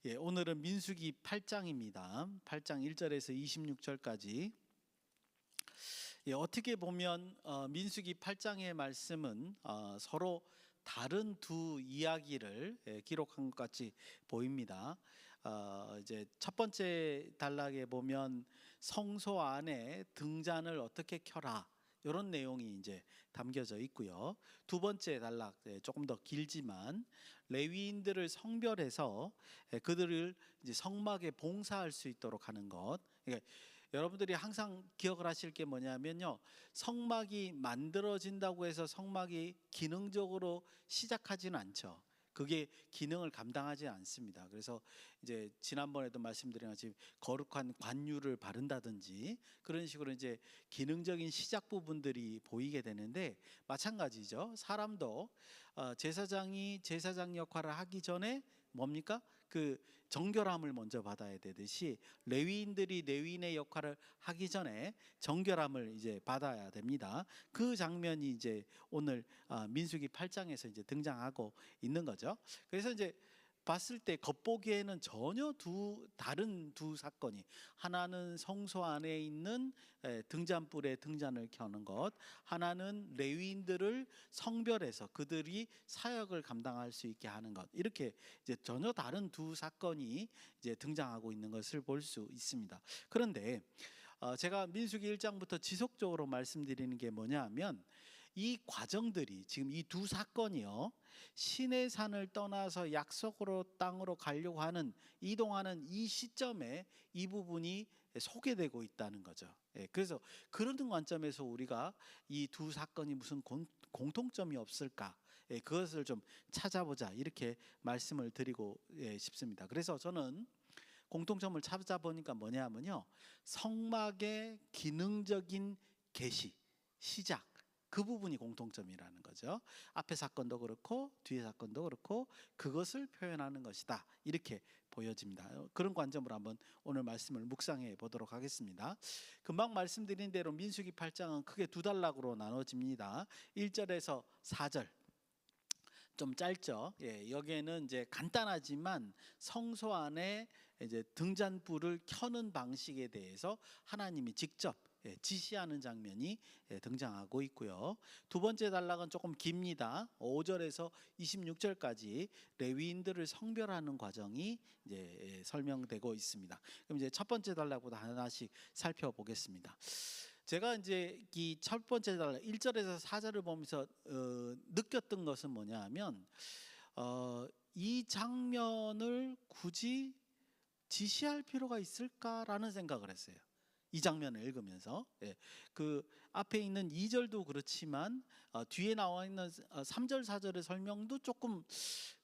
예, 오늘은 민수기 8장입니다. 8장 1절에서 26절까지. 예, 어떻게 보면 민수기 8장의 말씀은 서로 다른 두 이야기를 기록한 것 같이 보입니다. 이제 첫 번째 단락에 보면 성소 안에 등잔을 어떻게 켜라, 이런 내용이 이제 담겨져 있고요. 두 번째 단락, 조금 더 길지만 레위인들을 성별해서 그들을 이제 성막에 봉사할 수 있도록 하는 것. 그러니까 여러분들이 항상 기억을 하실 게 뭐냐면요, 성막이 만들어진다고 해서 성막이 기능적으로 시작하지는 않죠. 그게 기능을 감당하지 않습니다. 그래서 이제 지난번에도 말씀드린 것처럼 거룩한 관유를 바른다든지 그런 식으로 이제 기능적인 시작 부분들이 보이게 되는데, 마찬가지죠. 사람도 제사장이 제사장 역할을 하기 전에 뭡니까? 그 정결함을 먼저 받아야 되듯이 레위인들이 레위인의 역할을 하기 전에 정결함을 이제 받아야 됩니다. 그 장면이 이제 오늘 민수기 8장에서 이제 등장하고 있는 거죠. 그래서 이제 봤을 때 겉보기에는 전혀 다른 두 사건이, 하나는 성소 안에 있는 등잔불에 등잔을 켜는 것, 하나는 레위인들을 성별해서 그들이 사역을 감당할 수 있게 하는 것, 이렇게 이제 전혀 다른 두 사건이 이제 등장하고 있는 것을 볼 수 있습니다. 그런데 제가 민수기 1장부터 지속적으로 말씀드리는 게 뭐냐면, 이 과정들이 지금 이 두 사건이요, 시내 산을 떠나서 약속으로 땅으로 가려고 하는, 이동하는 이 시점에 이 부분이 소개되고 있다는 거죠. 그래서 그런 관점에서 우리가 이 두 사건이 무슨 공통점이 없을까, 그것을 좀 찾아보자, 이렇게 말씀을 드리고 싶습니다. 그래서 저는 공통점을 찾아보니까 뭐냐면요, 성막의 기능적인 계시, 시작, 그 부분이 공통점이라는 거죠. 앞에 사건도 그렇고 뒤에 사건도 그렇고 그것을 표현하는 것이다, 이렇게 보여집니다. 그런 관점으로 한번 오늘 말씀을 묵상해 보도록 하겠습니다. 금방 말씀드린 대로 민수기 8장은 크게 두 단락으로 나눠집니다. 1절에서 4절, 좀 짧죠. 여기에는 이제 간단하지만 성소 안에 이제 등잔불을 켜는 방식에 대해서 하나님이 직접 지시하는 장면이 등장하고 있고요. 두 번째 단락은 조금 깁니다. 5절에서 26절까지 레위인들을 성별하는 과정이 이제 설명되고 있습니다. 그럼 이제 첫 번째 단락보다 하나씩 살펴보겠습니다. 제가 이제 이 첫 번째 단락 1절에서 4절을 보면서 느꼈던 것은 뭐냐 하면, 이 장면을 굳이 지시할 필요가 있을까라는 생각을 했어요. 이 장면을 읽으면서. 그 앞에 있는 2절도 그렇지만 뒤에 나와 있는 3절 4절의 설명도 조금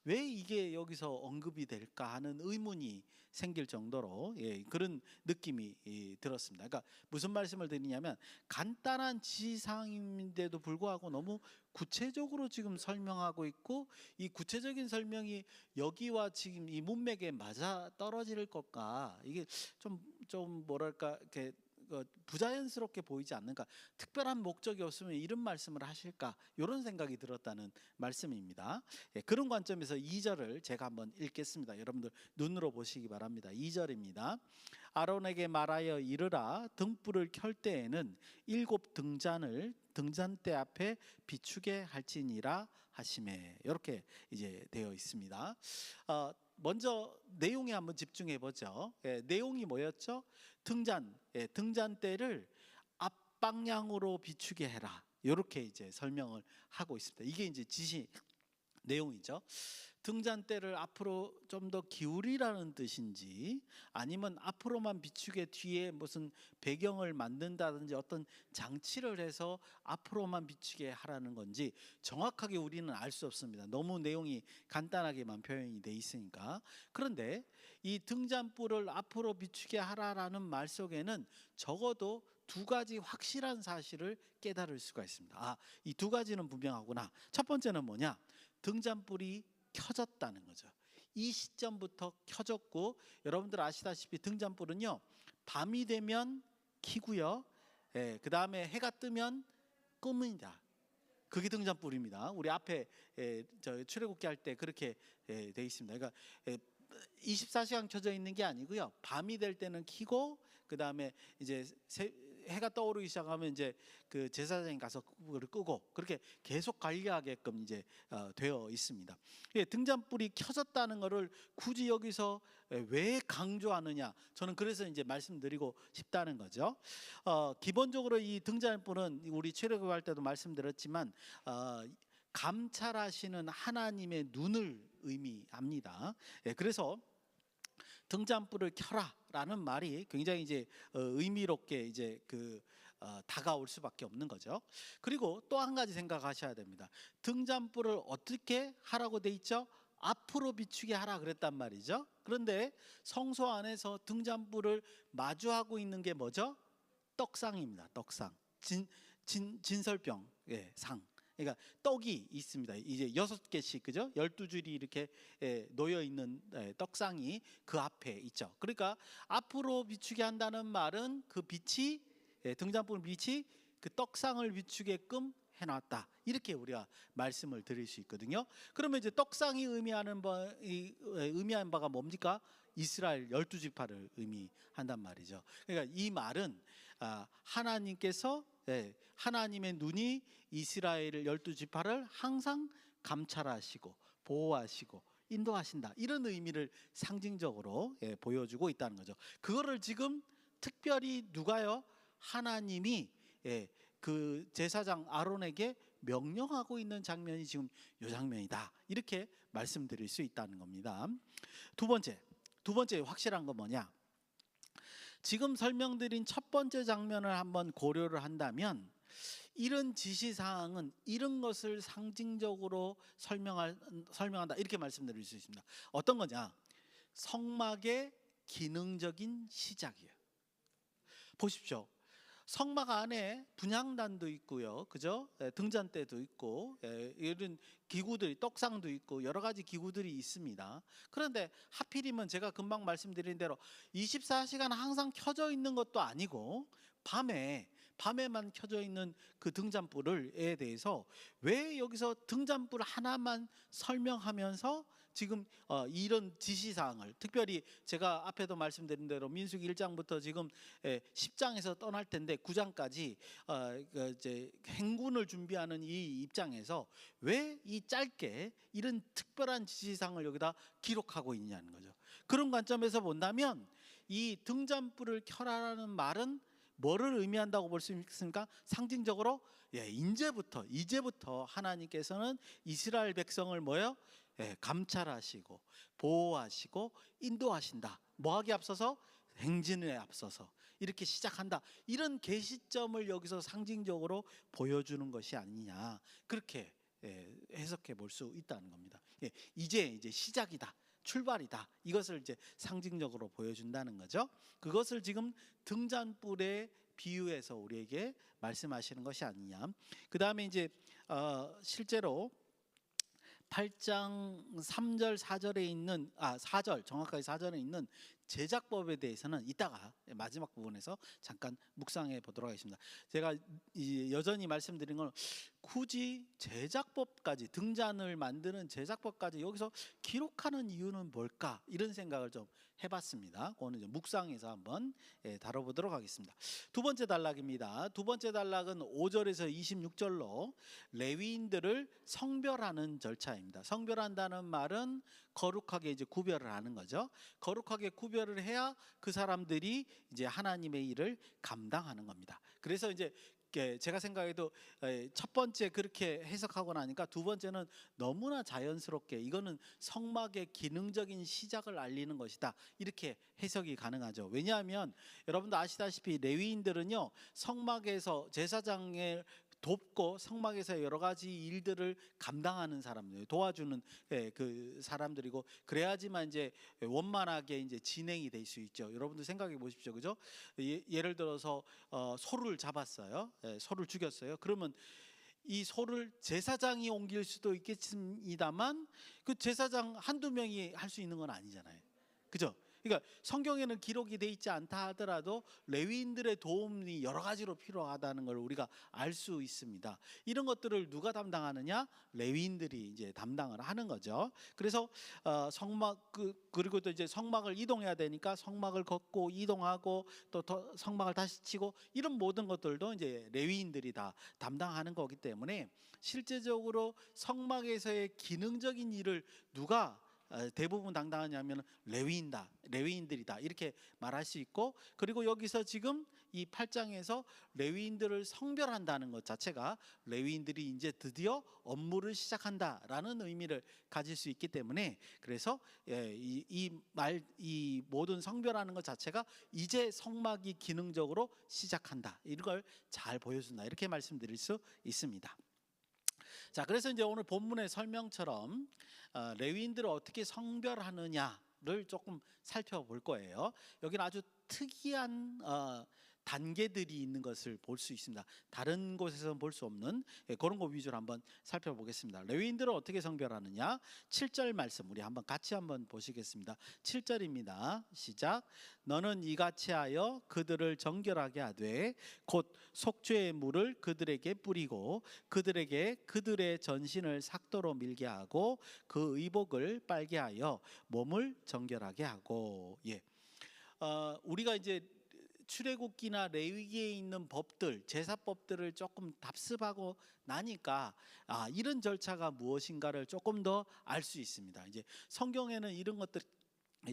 왜 이게 여기서 언급이 될까 하는 의문이 생길 정도로 그런 느낌이 들었습니다. 그러니까 무슨 말씀을 드리냐면, 간단한 지시사항인데도 불구하고 너무 구체적으로 지금 설명하고 있고, 이 구체적인 설명이 여기와 지금 이 문맥에 맞아 떨어질 것과, 이게 좀 뭐랄까 이렇게 부자연스럽게 보이지 않는가, 특별한 목적이 없으면 이런 말씀을 하실까, 이런 생각이 들었다는 말씀입니다. 그런 관점에서 2절을 제가 한번 읽겠습니다. 여러분들 눈으로 보시기 바랍니다. 2절입니다. 아론에게 말하여 이르라, 등불을 켤 때에는 7 등잔을 등잔대 앞에 비추게 할지니라 하시매, 이렇게 이제 되어 있습니다. 먼저 내용에 한번 집중해 보죠. 내용이 뭐였죠? 등잔대를 앞방향으로 비추게 해라, 이렇게 이제 설명을 하고 있습니다. 이게 이제 지시 내용이죠. 등잔대를 앞으로 좀 더 기울이라는 뜻인지, 아니면 앞으로만 비추게 뒤에 무슨 배경을 만든다든지 어떤 장치를 해서 앞으로만 비추게 하라는 건지 정확하게 우리는 알 수 없습니다. 너무 내용이 간단하게만 표현이 돼 있으니까. 그런데 이 등잔불을 앞으로 비추게 하라라는 말 속에는 적어도 두 가지 확실한 사실을 깨달을 수가 있습니다. 이 두 가지는 분명하구나. 첫 번째는 뭐냐? 등잔불이 켜졌다는 거죠. 이 시점부터 켜졌고, 여러분들 아시다시피 등잔불은요, 밤이 되면 켜고요, 그 다음에 해가 뜨면 끕니다. 그게 등잔불입니다. 우리 앞에 저 출애굽기 할 때 그렇게 돼 있습니다. 그러니까 24시간 켜져 있는 게 아니고요. 밤이 될 때는 켜고 그다음에 이제 해가 떠오르기 시작하면 이제 그 제사장이 가서 그거를 끄고 그렇게 계속 관리하게끔 이제 되어 있습니다. 예, 등잔불이 켜졌다는 것을 굳이 여기서 왜 강조하느냐? 저는 그래서 이제 말씀드리고 싶다는 거죠. 기본적으로 이 등잔불은 우리 출애굽할 때도 말씀드렸지만 감찰하시는 하나님의 눈을 의미합니다. 예, 그래서 등잔불을 켜라라는 말이 굉장히 이제 의미롭게 이제 다가올 수밖에 없는 거죠. 그리고 또 한 가지 생각하셔야 됩니다. 등잔불을 어떻게 하라고 돼 있죠? 앞으로 비추게 하라 그랬단 말이죠. 그런데 성소 안에서 등잔불을 마주하고 있는 게 뭐죠? 떡상입니다. 떡상. 진설병, 예, 상. 그러니까 떡이 있습니다. 이제 6개씩, 그죠? 12줄이 이렇게 놓여 있는 떡상이 그 앞에 있죠. 그러니까 앞으로 비추게 한다는 말은 그 빛이, 등잔불 빛이 그 떡상을 비추게끔 해놨다. 이렇게 우리가 말씀을 드릴 수 있거든요. 그러면 이제 떡상이 의미하는 바가 뭡니까? 이스라엘 12지파를 의미한단 말이죠. 그러니까 이 말은 하나님께서 하나님의 눈이 이스라엘 12지파를 항상 감찰하시고 보호하시고 인도하신다, 이런 의미를 상징적으로 보여주고 있다는 거죠. 그거를 지금 특별히 누가요? 하나님이 그 제사장 아론에게 명령하고 있는 장면이 지금 이 장면이다, 이렇게 말씀드릴 수 있다는 겁니다. 두 번째 확실한 건 뭐냐? 지금 설명드린 첫 번째 장면을 한번 고려를 한다면 이런 지시사항은 이런 것을 상징적으로 설명한다, 이렇게 말씀드릴 수 있습니다. 어떤 거냐? 성막의 기능적인 시작이에요. 보십시오. 성막 안에 분향단도 있고요, 그죠? 등잔대도 있고 이런 기구들이, 떡상도 있고 여러 가지 기구들이 있습니다. 그런데 하필이면 제가 금방 말씀드린 대로 24시간 항상 켜져 있는 것도 아니고 밤에만 켜져 있는 그 등잔불에 대해서 왜 여기서 등잔불 하나만 설명하면서 지금 이런 지시사항을, 특별히 제가 앞에도 말씀드린 대로 민수기 1장부터 지금 10장에서 떠날 텐데 9장까지 이제 행군을 준비하는 이 입장에서 왜 이 짧게 이런 특별한 지시사항을 여기다 기록하고 있냐는 거죠. 그런 관점에서 본다면 이 등잔불을 켜라라는 말은 뭐를 의미한다고 볼 수 있습니까? 상징적으로 이제부터 하나님께서는 이스라엘 백성을 감찰하시고 보호하시고 인도하신다. 뭐하기 앞서서? 행진에 앞서서 이렇게 시작한다. 이런 계시점을 여기서 상징적으로 보여주는 것이 아니냐, 그렇게 해석해 볼 수 있다는 겁니다. 이제 시작이다, 출발이다, 이것을 이제 상징적으로 보여준다는 거죠. 그것을 지금 등잔불에 비유해서 우리에게 말씀하시는 것이 아니냐. 그 다음에 이제 실제로 8장 3절 4절에 있는 4절, 정확하게 4절에 있는 제작법에 대해서는 이따가 마지막 부분에서 잠깐 묵상해 보도록 하겠습니다. 제가 여전히 말씀드린 건 굳이 제작법까지, 등잔을 만드는 제작법까지 여기서 기록하는 이유는 뭘까, 이런 생각을 좀 해봤습니다. 오늘 묵상해서 한번 다뤄보도록 하겠습니다. 두 번째 단락입니다. 두 번째 단락은 5절에서 26절로 레위인들을 성별하는 절차입니다. 성별한다는 말은 거룩하게 이제 구별을 하는 거죠. 거룩하게 구별을 해야 그 사람들이 이제 하나님의 일을 감당하는 겁니다. 그래서 이제 제가 생각해도 첫 번째 그렇게 해석하고 나니까 두 번째는 너무나 자연스럽게 이거는 성막의 기능적인 시작을 알리는 것이다, 이렇게 해석이 가능하죠. 왜냐하면 여러분도 아시다시피 레위인들은요, 성막에서 제사장을 돕고 성막에서 여러 가지 일들을 감당하는 사람들, 도와주는 그 사람들이고, 그래야지만 이제 원만하게 이제 진행이 될 수 있죠. 여러분들 생각해 보십시오, 그죠? 예를 들어서 소를 잡았어요, 소를 죽였어요. 그러면 이 소를 제사장이 옮길 수도 있겠습니다만 그 제사장 한두 명이 할 수 있는 건 아니잖아요, 그죠? 그러니까 성경에는 기록이 돼 있지 않다 하더라도 레위인들의 도움이 여러 가지로 필요하다는 걸 우리가 알 수 있습니다. 이런 것들을 누가 담당하느냐? 레위인들이 이제 담당을 하는 거죠. 그래서 성막 그리고 또 이제 성막을 이동해야 되니까 성막을 걷고 이동하고 또 성막을 다시 치고 이런 모든 것들도 이제 레위인들이 다 담당하는 거기 때문에 실제적으로 성막에서의 기능적인 일을 누가 대부분 담당하냐면 레위인들이다 이렇게 말할 수 있고, 그리고 여기서 지금 이 8장에서 레위인들을 성별한다는 것 자체가 레위인들이 이제 드디어 업무를 시작한다라는 의미를 가질 수 있기 때문에, 그래서 이 모든 성별하는 것 자체가 이제 성막이 기능적으로 시작한다, 이걸 잘 보여준다 이렇게 말씀드릴 수 있습니다. 자, 그래서 이제 오늘 본문의 설명처럼 레위인들을 어떻게 성별하느냐를 조금 살펴볼 거예요. 여기는 아주 특이한 단계들이 있는 것을 볼 수 있습니다. 다른 곳에서는 볼 수 없는 그런 거 위주로 한번 살펴보겠습니다. 레위인들을 어떻게 성별하느냐? 7절 말씀 우리 같이 한번 보시겠습니다. 7절입니다. 시작. 너는 이같이 하여 그들을 정결하게 하되 곧 속죄의 물을 그들에게 뿌리고 그들에게 그들의 전신을 삭도로 밀게 하고 그 의복을 빨게 하여 몸을 정결하게 하고. 우리가 이제 출애굽기나 레위기에 있는 법들, 제사법들을 조금 답습하고 나니까 이런 절차가 무엇인가를 조금 더 알 수 있습니다. 이제 성경에는 이런 것들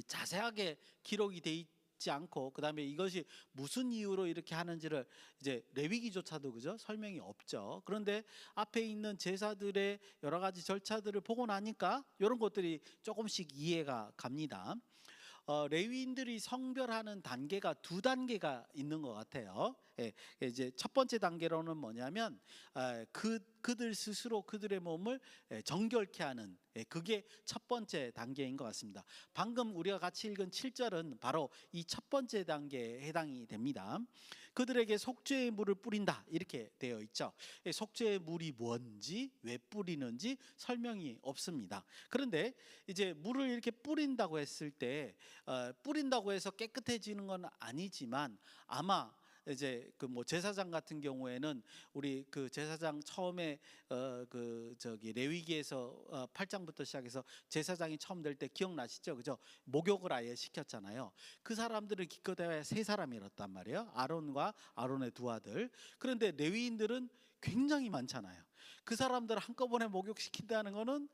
자세하게 기록이 돼 있지 않고, 그다음에 이것이 무슨 이유로 이렇게 하는지를 이제 레위기조차도 그죠? 설명이 없죠. 그런데 앞에 있는 제사들의 여러 가지 절차들을 보고 나니까 이런 것들이 조금씩 이해가 갑니다. 레위인들이 성별하는 단계가 두 단계가 있는 것 같아요. 이제 첫 번째 단계로는 뭐냐면 그들 스스로 그들의 몸을 정결케 하는, 그게 첫 번째 단계인 것 같습니다. 방금 우리가 같이 읽은 7절은 바로 이 첫 번째 단계에 해당이 됩니다. 그들에게 속죄의 물을 뿌린다 이렇게 되어 있죠. 속죄의 물이 뭔지 왜 뿌리는지 설명이 없습니다. 그런데 이제 물을 이렇게 뿌린다고 했을 때 뿌린다고 해서 깨끗해지는 건 아니지만, 아마 이제 그 뭐 제사장 같은 경우에는 우리 그 제사장 처음에 레위기에서 8장부터 시작해서 제사장이 처음 될 때 기억나시죠? 그죠? 목욕을 아예 시켰잖아요. 그 사람들은 기껏해야 세 사람이었단 말이에요. 아론과 아론의 두 아들. 그런데 레위인들은 굉장히 많잖아요. 그 사람들 한꺼번에 목욕시킨다는 거는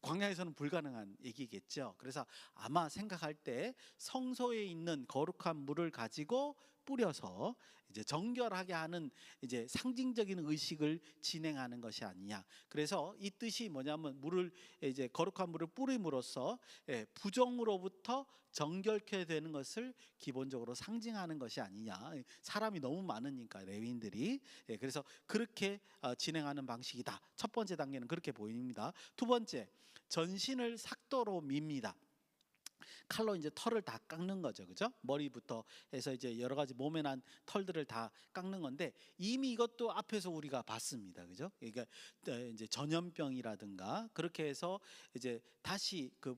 광야에서는 불가능한 얘기겠죠. 그래서 아마 생각할 때 성소에 있는 거룩한 물을 가지고 뿌려서 이제 정결하게 하는 이제 상징적인 의식을 진행하는 것이 아니냐. 그래서 이 뜻이 뭐냐면 물을 이제 거룩한 물을 뿌림으로써 부정으로부터 정결케 되는 것을 기본적으로 상징하는 것이 아니냐. 사람이 너무 많으니까 레위인들이. 그래서 그렇게 진행하는 방식이다. 첫 번째 단계는 그렇게 보입니다. 두 번째, 전신을 삭도로 밉니다. 칼로 이제 털을 다 깎는 거죠, 그죠? 머리부터 해서 이제 여러 가지 몸에 난 털들을 다 깎는 건데, 이미 이것도 앞에서 우리가 봤습니다, 그죠? 그러니까 이제 전염병이라든가 그렇게 해서 이제 다시 그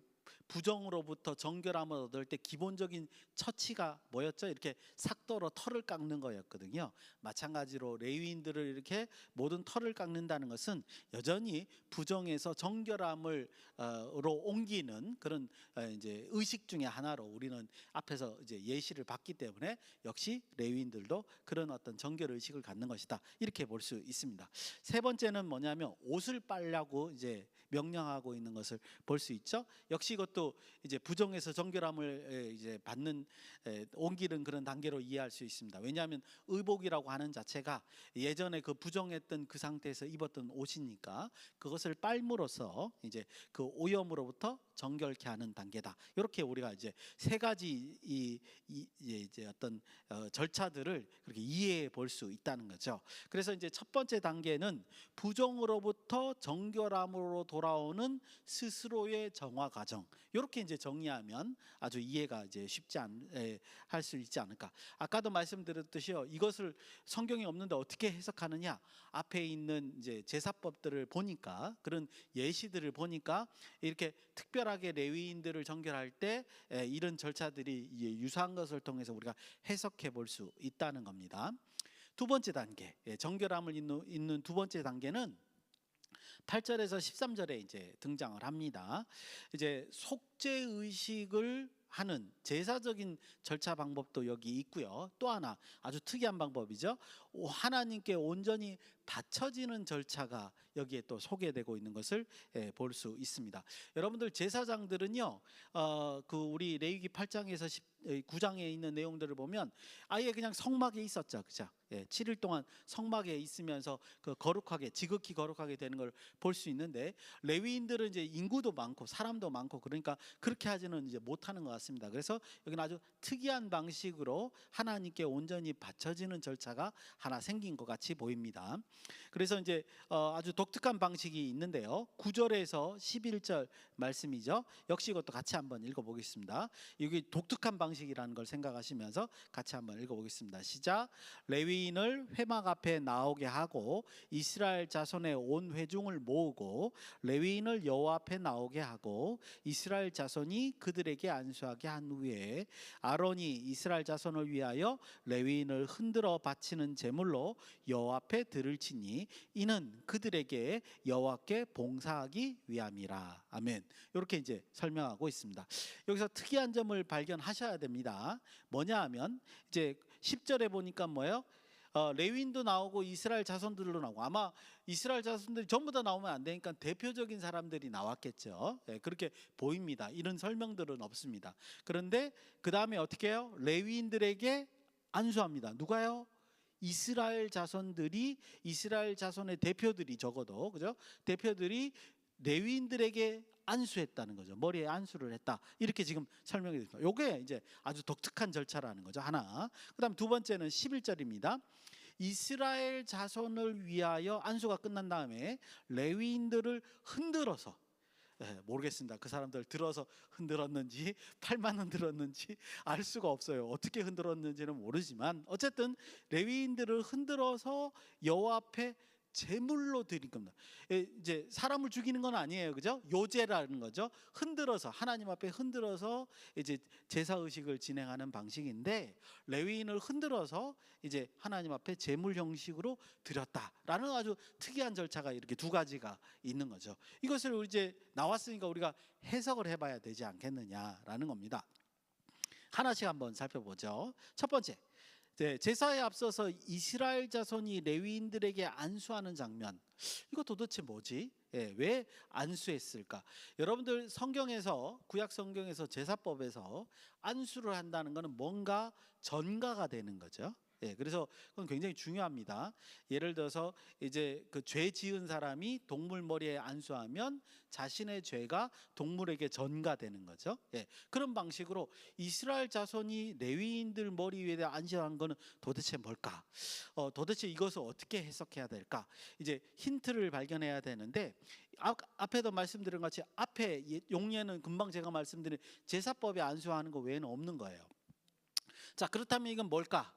부정으로부터 정결함을 얻을 때 기본적인 처치가 뭐였죠? 이렇게 삭도로 털을 깎는 거였거든요. 마찬가지로 레위인들을 이렇게 모든 털을 깎는다는 것은 여전히 부정에서 정결함으로 옮기는 그런 이제 의식 중에 하나로 우리는 앞에서 이제 예시를 봤기 때문에 역시 레위인들도 그런 어떤 정결 의식을 갖는 것이다 이렇게 볼 수 있습니다. 세 번째는 뭐냐면 옷을 빨라고 이제 명령하고 있는 것을 볼 수 있죠. 역시 이것도 이제 부정에서 정결함을 이제 받는 옮기는 그런 단계로 이해할 수 있습니다. 왜냐하면 의복이라고 하는 자체가 예전에 그 부정했던 그 상태에서 입었던 옷이니까 그것을 빨므로써 이제 그 오염으로부터 정결케 하는 단계다. 이렇게 우리가 이제 세 가지 이제 어떤 절차들을 그렇게 이해해 볼 수 있다는 거죠. 그래서 이제 첫 번째 단계는 부정으로부터 정결함으로 돌아오는 스스로의 정화 과정. 이렇게 이제 정리하면 아주 이해가 이제 쉽지 할 수 있지 않을까. 아까도 말씀드렸듯이요. 이것을 성경이 없는데 어떻게 해석하느냐? 앞에 있는 이제 제사법들을 보니까, 그런 예시들을 보니까 이렇게 특별한 특별하게 레위인들을 정결할 때 이런 절차들이 유사한 것을 통해서 우리가 해석해 볼 수 있다는 겁니다. 두 번째 단계, 정결함을 잇는 두 번째 단계는 8절에서 13절에 이제 등장을 합니다. 이제 속죄 의식을 하는 제사적인 절차 방법도 여기 있고요. 또 하나 아주 특이한 방법이죠. 하나님께 온전히 바쳐지는 절차가 여기에 또 소개되고 있는 것을 볼 수 있습니다. 여러분들 제사장들은요, 그 우리 레위기 8장에서 9장에 있는 내용들을 보면 아예 그냥 성막에 있었죠, 그죠? 7일 동안 성막에 있으면서 그 거룩하게, 지극히 거룩하게 되는 걸 볼 수 있는데, 레위인들은 이제 인구도 많고 사람도 많고 그러니까 그렇게 하지는 이제 못하는 것 같습니다. 그래서 여기는 아주 특이한 방식으로 하나님께 온전히 바쳐지는 절차가 하나 생긴 것 같이 보입니다. 그래서 이제 아주 독특한 방식이 있는데요. 9절에서 11절 말씀이죠. 역시 이것도 같이 한번 읽어보겠습니다. 여기 독특한 방식이라는 걸 생각하시면서 같이 한번 읽어보겠습니다. 시작. 레위인을 회막 앞에 나오게 하고 이스라엘 자손의 온 회중을 모으고 레위인을 여호와 앞에 나오게 하고 이스라엘 자손이 그들에게 안수하게 한 후에 아론이 이스라엘 자손을 위하여 레위인을 흔들어 바치는 제물로 여호와 앞에 들을 치니 이는 그들에게 여호와께 봉사하기 위함이라. 아멘. 이렇게 이제 설명하고 있습니다. 여기서 특이한 점을 발견하셔야 됩니다. 뭐냐 하면 이제 10절에 보니까 뭐예요? 레위인도 나오고 이스라엘 자손들도 나오고, 아마 이스라엘 자손들이 전부 다 나오면 안 되니까 대표적인 사람들이 나왔겠죠. 그렇게 보입니다. 이런 설명들은 없습니다. 그런데 그 다음에 어떻게 해요? 레위인들에게 안수합니다. 누가요? 이스라엘 자손들이, 이스라엘 자손의 대표들이, 적어도 그죠? 대표들이 레위인들에게 안수했다는 거죠. 머리에 안수를 했다. 이렇게 지금 설명이 됩니다. 요게 이제 아주 독특한 절차라는 거죠. 하나. 그다음 두 번째는 11절입니다. 이스라엘 자손을 위하여 안수가 끝난 다음에 레위인들을 흔들어서, 모르겠습니다. 그 사람들 들어서 흔들었는지 팔만 흔들었는지 알 수가 없어요. 어떻게 흔들었는지는 모르지만 어쨌든 레위인들을 흔들어서 여호와 앞에 제물로 드린 겁니다. 이제 사람을 죽이는 건 아니에요, 그죠? 요제라는 거죠. 흔들어서, 하나님 앞에 흔들어서 이제 제사 의식을 진행하는 방식인데, 레위인을 흔들어서 이제 하나님 앞에 제물 형식으로 드렸다라는 아주 특이한 절차가 이렇게 두 가지가 있는 거죠. 이것을 이제 나왔으니까 우리가 해석을 해봐야 되지 않겠느냐라는 겁니다. 하나씩 한번 살펴보죠. 첫 번째, 제사에 앞서서 이스라엘 자손이 레위인들에게 안수하는 장면, 이거 도대체 뭐지? 왜 안수했을까? 여러분들 성경에서, 구약 성경에서 제사법에서 안수를 한다는 것은 뭔가 전가가 되는 거죠. 그래서 그건 굉장히 중요합니다. 예를 들어서 이제 그 죄 지은 사람이 동물 머리에 안수하면 자신의 죄가 동물에게 전가되는 거죠. 그런 방식으로 이스라엘 자손이 레위인들 머리 위에 안수한 거는 도대체 뭘까? 도대체 이것을 어떻게 해석해야 될까? 이제 힌트를 발견해야 되는데, 앞에도 말씀드린 것 같이 앞에 용례는 금방 제가 말씀드린 제사법에 안수하는 거 외에는 없는 거예요. 자, 그렇다면 이건 뭘까?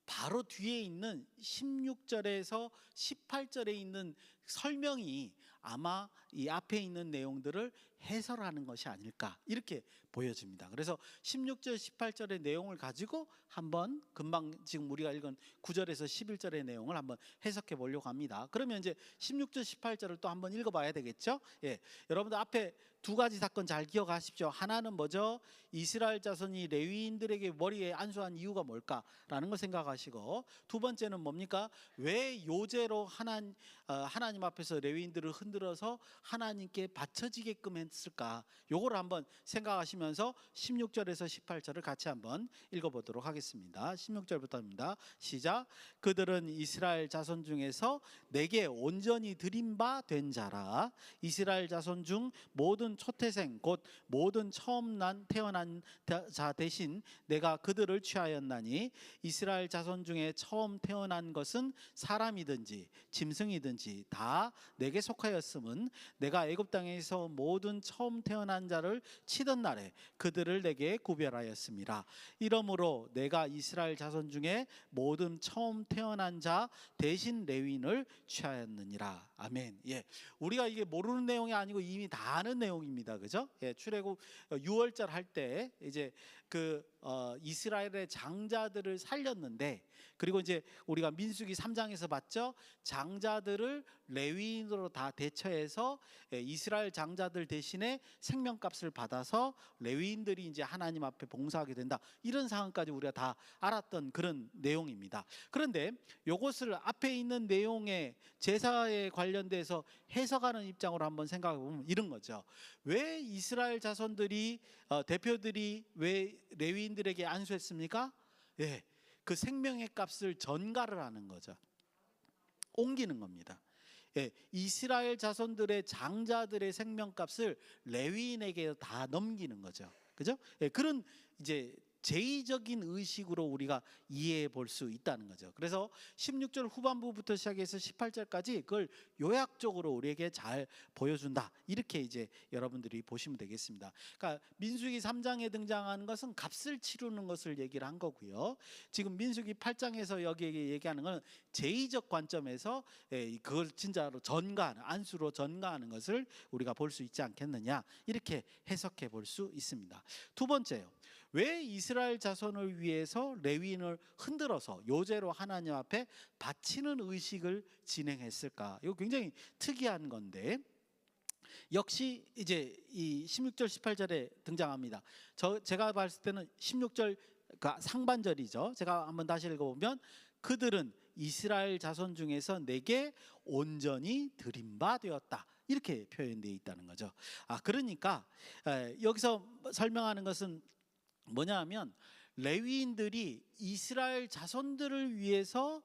바로 뒤에 있는 16절에서 18절에 있는 설명이 아마 이 앞에 있는 내용들을 해설하는 것이 아닐까, 이렇게 보여집니다. 그래서 16절 18절의 내용을 가지고 한번 금방 지금 우리가 읽은 9절에서 11절의 내용을 한번 해석해 보려고 합니다. 그러면 이제 16절 18절을 또 한번 읽어봐야 되겠죠. 여러분들 앞에 두 가지 사건 잘 기억하십시오. 하나는 뭐죠? 이스라엘 자손이 레위인들에게 머리에 안수한 이유가 뭘까라는 걸 생각하시고, 두 번째는 뭡니까? 왜 요제로 하나님 앞에서 레위인들을 흔들어서 하나님께 바쳐지게끔 했을까? 요거를 한번 생각하시면서 16절에서 18절을 같이 한번 읽어보도록 하겠습니다. 16절부터입니다. 시작. 그들은 이스라엘 자손 중에서 내게 온전히 드린 바 된 자라. 이스라엘 자손 중 모든 초태생 곧 모든 처음 태어난 자 대신 내가 그들을 취하였나니 이스라엘 자손 중에 처음 태어난 것은 사람이든지 짐승이든지 다 내게 속하였음은 내가 애굽 땅에서 모든 처음 태어난 자를 치던 날에 그들을 내게 구별하였습니다. 이러므로 내가 이스라엘 자손 중에 모든 처음 태어난 자 대신 레위인을 취하였느니라. 아멘. 예, 우리가 이게 모르는 내용이 아니고 이미 다 아는 내용입니다. 그죠? 예, 출애굽 6월절 할 때 이제 이스라엘의 장자들을 살렸는데, 그리고 이제 우리가 민수기 3장에서 봤죠. 장자들을 레위인으로 다 대처해서 이스라엘 장자들 대신에 생명값을 받아서 레위인들이 이제 하나님 앞에 봉사하게 된다. 이런 상황까지 우리가 다 알았던 그런 내용입니다. 그런데 이것을 앞에 있는 내용의 제사에 관련돼서 해석하는 입장으로 한번 생각해 보면 이런 거죠. 왜 이스라엘 자손들이 대표들이 왜 레위인들에게 안수했습니까? 예, 그 생명의 값을 전가를 하는 거죠. 옮기는 겁니다. 예, 이스라엘 자손들의 장자들의 생명값을 레위인에게 다 넘기는 거죠. 그죠? 예, 그런 이제 제의적인 의식으로 우리가 이해해 볼 수 있다는 거죠. 그래서 16절 후반부부터 시작해서 18절까지 그걸 요약적으로 우리에게 잘 보여준다. 이렇게 이제 여러분들이 보시면 되겠습니다. 그러니까 민수기 3장에 등장하는 것은 값을 치르는 것을 얘기를 한 거고요. 지금 민수기 8장에서 여기 얘기하는 건 제의적 관점에서 그걸 진짜로 전가하는, 안수로 전가하는 것을 우리가 볼 수 있지 않겠느냐, 이렇게 해석해 볼 수 있습니다. 두 번째요. 왜 이스라엘 자손을 위해서 레위인을 흔들어서 요제로 하나님 앞에 바치는 의식을 진행했을까? 이거 굉장히 특이한 건데, 역시 이제 이 16절 18절에 등장합니다. 제가 봤을 때는 16절 상반절이죠. 제가 한번 다시 읽어보면, 그들은 이스라엘 자손 중에서 내게 온전히 드린 바 되었다. 이렇게 표현되어 있다는 거죠. 그러니까 여기서 설명하는 것은 뭐냐 하면, 레위인들이 이스라엘 자손들을 위해서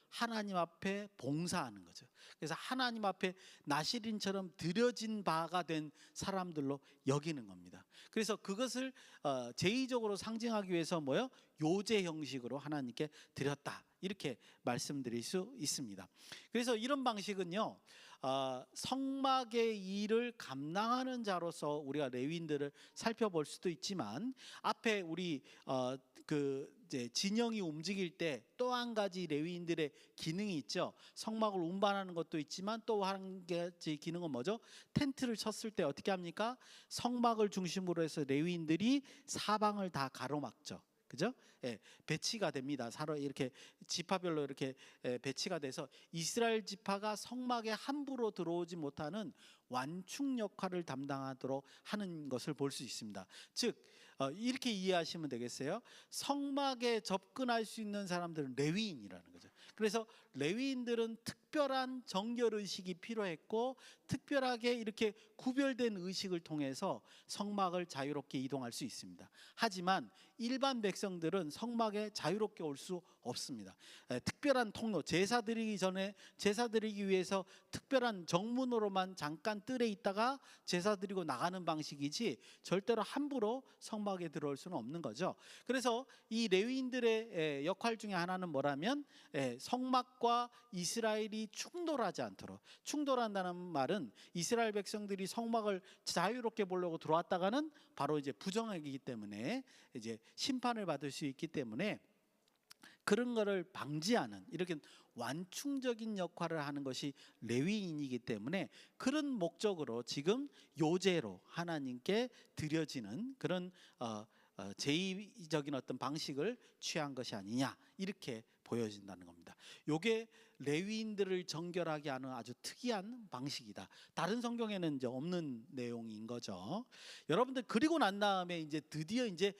하나님 앞에 봉사하는 거죠. 그래서 하나님 앞에 나시린처럼 드려진 바가 된 사람들로 여기는 겁니다. 그래서 그것을 제의적으로 상징하기 위해서 요제 형식으로 하나님께 드렸다, 이렇게 말씀드릴 수 있습니다. 그래서 이런 방식은요, 성막의 일을 감당하는 자로서 우리가 레위인들을 살펴볼 수도 있지만, 앞에 우리 이제 진영이 움직일 때 또 한 가지 레위인들의 기능이 있죠. 성막을 운반하는 것도 있지만 또 한 가지 기능은 뭐죠? 텐트를 쳤을 때 어떻게 합니까? 성막을 중심으로 해서 레위인들이 사방을 다 가로막죠. 그죠? 예, 배치가 됩니다. 서로 이렇게 지파별로 이렇게 배치가 돼서 이스라엘 지파가 성막에 함부로 들어오지 못하는 완충 역할을 담당하도록 하는 것을 볼 수 있습니다. 즉 이렇게 이해하시면 되겠어요. 성막에 접근할 수 있는 사람들은 레위인이라는 거죠. 그래서 레위인들은 특별한 정결 의식이 필요했고, 특별하게 이렇게 구별된 의식을 통해서 성막을 자유롭게 이동할 수 있습니다. 하지만 일반 백성들은 성막에 자유롭게 올 수 없습니다. 특별한 통로, 제사 드리기 전에 제사 드리기 위해서 특별한 정문으로만 잠깐 뜰에 있다가 제사 드리고 나가는 방식이지, 절대로 함부로 성막에 들어올 수는 없는 거죠. 그래서 이 레위인들의 역할 중에 하나는 뭐라면, 성막과 이스라엘이 충돌하지 않도록, 충돌한다는 말은 이스라엘 백성들이 성막을 자유롭게 보려고 들어왔다가는 바로 이제 부정하기 때문에 이제 심판을 받을 수 있기 때문에, 그런 거를 방지하는, 이렇게 완충적인 역할을 하는 것이 레위인이기 때문에, 그런 목적으로 지금 요제로 하나님께 드려지는 그런 제의적인 어떤 방식을 취한 것이 아니냐, 이렇게 보여진다는 겁니다. 요게 레위인들을 정결하게 하는 아주 특이한 방식이다. 다른 성경에는 이제 없는 내용인 거죠. 여러분들, 그리고 난 다음에 이제 드디어 이제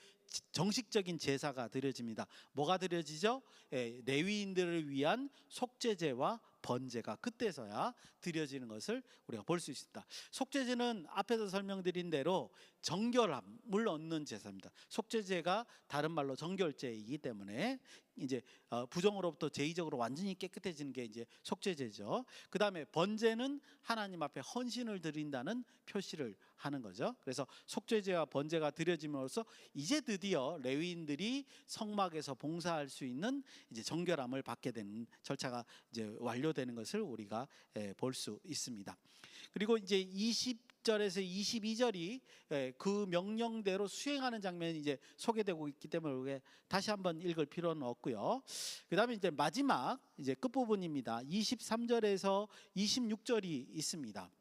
정식적인 제사가 드려집니다. 뭐가 드려지죠? 레위인들을 위한 속죄제와 번제가 그때서야 드려지는 것을 우리가 볼 수 있습니다. 속죄제는 앞에서 설명드린 대로 정결함을 얻는 제사입니다. 속죄제가 다른 말로 정결제이기 때문에 이제 부정으로부터 제의적으로 완전히 깨끗해지는 게 이제 속죄제죠. 그 다음에 번제는 하나님 앞에 헌신을 드린다는 표시를 하는 거죠. 그래서 속죄제와 번제가 드려짐으로써 이제 드디어 레위인들이 성막에서 봉사할 수 있는 이제 정결함을 받게 되는 절차가 이제 완료되는 것을 우리가 볼 수 있습니다. 그리고 이제 20절에서 22절이 그 명령대로 수행하는 장면이 이제 소개되고 있기 때문에 다시 한번 읽을 필요는 없고요. 그다음에 이제 마지막 이제 끝부분입니다. 23절에서 26절이 있습니다.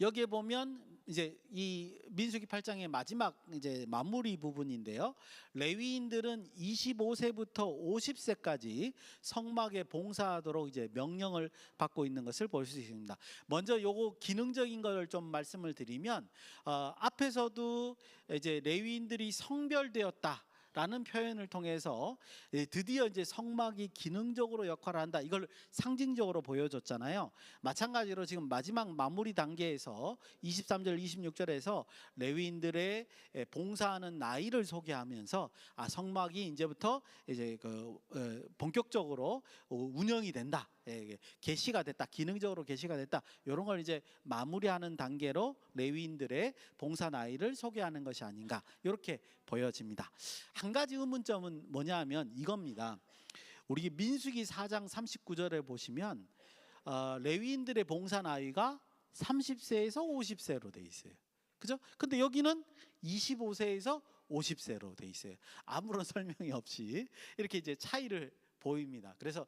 여기에 보면 이제 이 민수기 8장의 마지막 이제 마무리 부분인데요. 레위인들은 25세부터 50세까지 성막에 봉사하도록 이제 명령을 받고 있는 것을 볼 수 있습니다. 먼저 요거 기능적인 걸 좀 말씀을 드리면 앞에서도 이제 레위인들이 성별되었다 라는 표현을 통해서 드디어 이제 성막이 기능적으로 역할을 한다, 이걸 상징적으로 보여줬잖아요. 마찬가지로 지금 마지막 마무리 단계에서 23절 26절에서 레위인들의 봉사하는 나이를 소개하면서 성막이 이제부터 이제 본격적으로 운영이 된다, 개시가 됐다, 기능적으로 개시가 됐다, 이런 걸 이제 마무리하는 단계로 레위인들의 봉사 나이를 소개하는 것이 아닌가, 이렇게 보여집니다. 한 가지 의문점은 뭐냐하면 이겁니다. 우리 민수기 4장 39절에 보시면 레위인들의 봉사 나이가 30세에서 50세로 돼 있어요. 그죠? 근데 여기는 25세에서 50세로 돼 있어요. 아무런 설명이 없이 이렇게 이제 차이를 보입니다. 그래서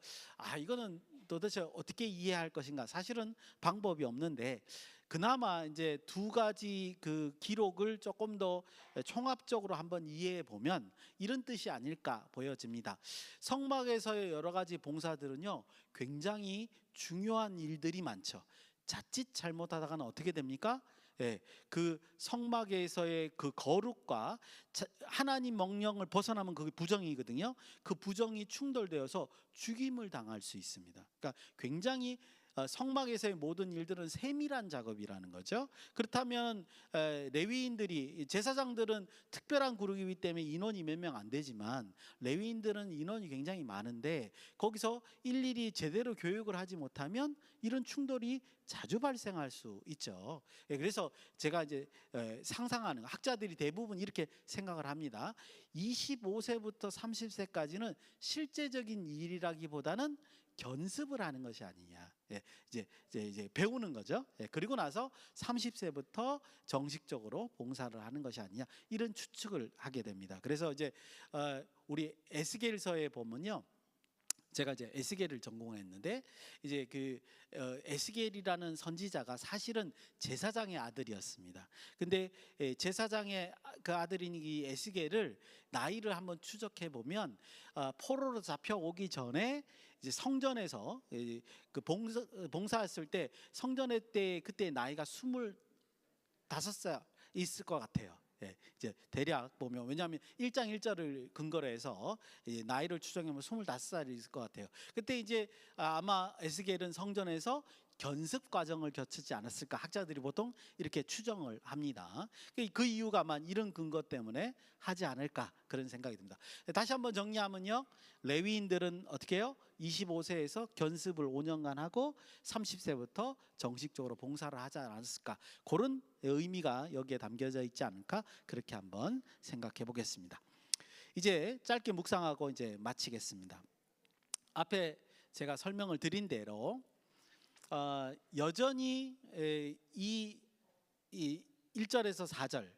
이거는 도대체 어떻게 이해할 것인가? 사실은 방법이 없는데, 그나마 이제 두 가지 그 기록을 조금 더 총합적으로 한번 이해해 보면 이런 뜻이 아닐까 보여집니다. 성막에서의 여러 가지 봉사들은요, 굉장히 중요한 일들이 많죠. 자칫 잘못하다가는 어떻게 됩니까? 그 성막에서의 그 거룩과 하나님 명령을 벗어나면 그게 부정이거든요. 그 부정이 충돌되어서 죽임을 당할 수 있습니다. 그러니까 굉장히 성막에서의 모든 일들은 세밀한 작업이라는 거죠. 그렇다면 레위인들이, 제사장들은 특별한 그룹이기 때문에 인원이 몇 명 안 되지만 레위인들은 인원이 굉장히 많은데 거기서 일일이 제대로 교육을 하지 못하면 이런 충돌이 자주 발생할 수 있죠. 그래서 제가 이제 상상하는, 학자들이 대부분 이렇게 생각을 합니다. 25세부터 30세까지는 실제적인 일이라기보다는 견습을 하는 것이 아니냐. 이제 배우는 거죠. 그리고 나서 30세부터 정식적으로 봉사를 하는 것이 아니냐, 이런 추측을 하게 됩니다. 그래서 이제 우리 에스겔서에 보면요, 제가 이제 에스겔을 전공했는데 이제 그 에스겔이라는 선지자가 사실은 제사장의 아들이었습니다. 근데 제사장의 그 아들인 이 에스겔을 나이를 한번 추적해 보면 포로로 잡혀오기 전에 이제 성전에서 그 봉사했을 때 성전에 때 그때 나이가 25살 있을 것 같아요. 이제 대략 보면, 왜냐하면 1장 1절을 근거로 해서 나이를 추정하면 25살이 있을 것 같아요. 그때 이제 아마 에스겔은 성전에서 견습 과정을 거치지 않았을까, 학자들이 보통 이렇게 추정을 합니다. 그 이유가 아마 이런 근거 때문에 하지 않을까, 그런 생각이 듭니다. 다시 한번 정리하면요, 레위인들은 어떻게 해요? 25세에서 견습을 5년간 하고 30세부터 정식적으로 봉사를 하지 않았을까, 그런 의미가 여기에 담겨져 있지 않을까, 그렇게 한번 생각해 보겠습니다. 이제 짧게 묵상하고 이제 마치겠습니다. 앞에 제가 설명을 드린 대로 여전히 이 1절에서 4절,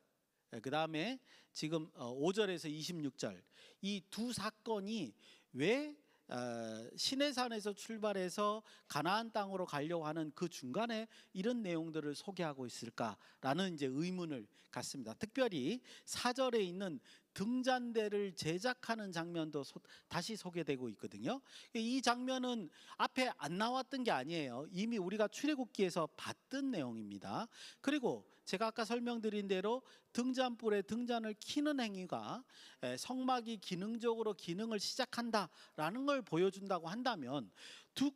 그 다음에 지금 5절에서 26절, 이 두 사건이 왜 시내산에서 출발해서 가나안 땅으로 가려고 하는 그 중간에 이런 내용들을 소개하고 있을까라는 이제 의문을 갖습니다. 특별히 4절에 있는 등잔대를 제작하는 장면도 다시 소개되고 있거든요. 이 장면은 앞에 안 나왔던 게 아니에요. 이미 우리가 출애굽기에서 봤던 내용입니다. 그리고 제가 아까 설명드린 대로 등잔불에 등잔을 키는 행위가 성막이 기능적으로 기능을 시작한다라는 걸 보여준다고 한다면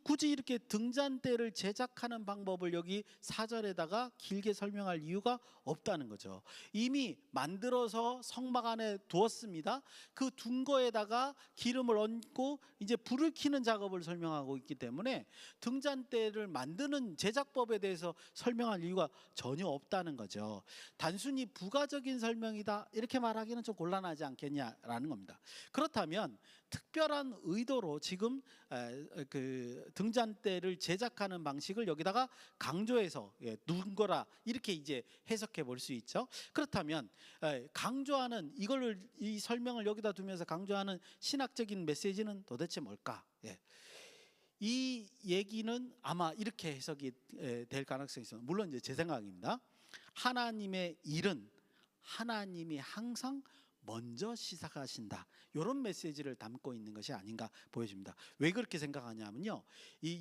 굳이 이렇게 등잔대를 제작하는 방법을 여기 4절에다가 길게 설명할 이유가 없다는 거죠. 이미 만들어서 성막 안에 두었습니다. 그 둔 거에다가 기름을 얹고 이제 불을 켜는 작업을 설명하고 있기 때문에 등잔대를 만드는 제작법에 대해서 설명할 이유가 전혀 없다는 거죠. 단순히 부가적인 설명이다 이렇게 말하기는 좀 곤란하지 않겠냐라는 겁니다. 그렇다면 특별한 의도로 지금 그 등잔대를 제작하는 방식을 여기다가 강조해서 둔 거라 이렇게 이제 해석해 볼 수 있죠. 그렇다면 강조하는 이 설명을 여기다 두면서 강조하는 신학적인 메시지는 도대체 뭘까? 이 얘기는 아마 이렇게 해석이 될 가능성이 있습니다. 물론 이제 제 생각입니다. 하나님의 일은 하나님이 항상 먼저 시작하신다. 이런 메시지를 담고 있는 것이 아닌가 보여집니다. 왜 그렇게 생각하냐면요.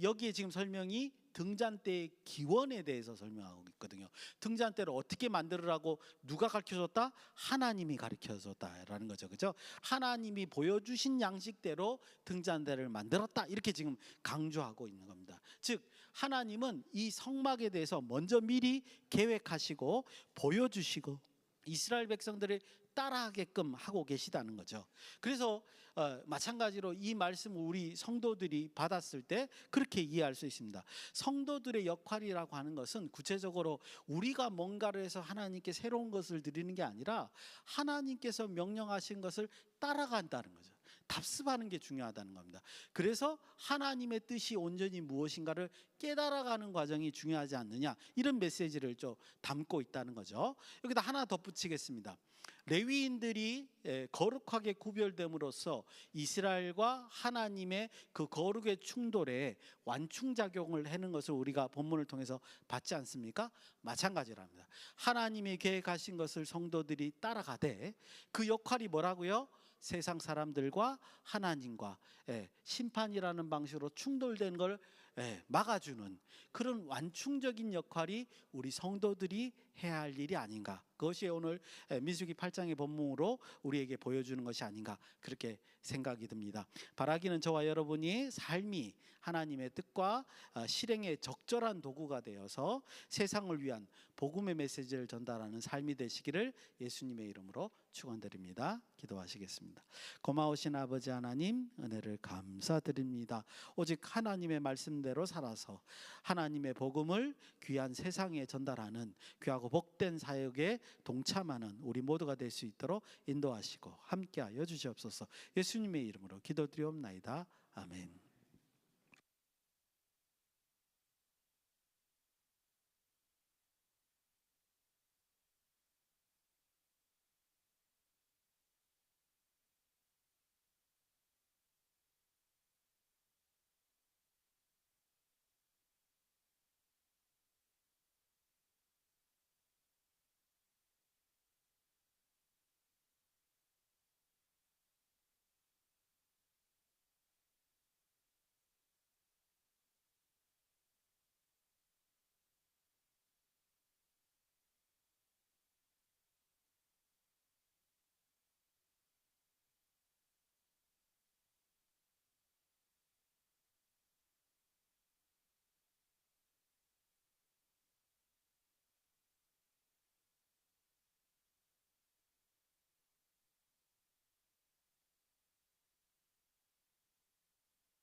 여기에 지금 설명이 등잔대의 기원에 대해서 설명하고 있거든요. 등잔대를 어떻게 만들으라고 누가 가르쳐줬다? 하나님이 가르쳐줬다라는 거죠. 그죠? 하나님이 보여주신 양식대로 등잔대를 만들었다. 이렇게 지금 강조하고 있는 겁니다. 즉 하나님은 이 성막에 대해서 먼저 미리 계획하시고 보여주시고 이스라엘 백성들을 따라하게끔 하고 계시다는 거죠. 그래서 마찬가지로 이 말씀을 우리 성도들이 받았을 때 그렇게 이해할 수 있습니다. 성도들의 역할이라고 하는 것은 구체적으로 우리가 뭔가를 해서 하나님께 새로운 것을 드리는 게 아니라 하나님께서 명령하신 것을 따라간다는 거죠. 답습하는 게 중요하다는 겁니다. 그래서 하나님의 뜻이 온전히 무엇인가를 깨달아가는 과정이 중요하지 않느냐, 이런 메시지를 좀 담고 있다는 거죠. 여기다 하나 덧붙이겠습니다. 레위인들이 거룩하게 구별됨으로써 이스라엘과 하나님의 그 거룩의 충돌에 완충작용을 하는 것을 우리가 본문을 통해서 봤지 않습니까? 마찬가지랍니다. 하나님이 계획하신 것을 성도들이 따라가되 그 역할이 뭐라고요? 세상 사람들과 하나님과 심판이라는 방식으로 충돌된 걸 막아주는 그런 완충적인 역할이 우리 성도들이 해야 할 일이 아닌가. 그것이 오늘 민수기 8장의 본문으로 우리에게 보여주는 것이 아닌가, 그렇게 생각이 듭니다. 바라기는 저와 여러분이 삶이 하나님의 뜻과 실행에 적절한 도구가 되어서 세상을 위한 복음의 메시지를 전달하는 삶이 되시기를 예수님의 이름으로 축원드립니다. 기도하시겠습니다. 고마우신 아버지 하나님, 은혜를 감사드립니다. 오직 하나님의 말씀대로 살아서 하나님의 복음을 귀한 세상에 전달하는 귀하고 복된 사역에 동참하는 우리 모두가 될 수 있도록 인도하시고 함께하여 주시옵소서. 예수님의 이름으로 기도드리옵나이다. 아멘.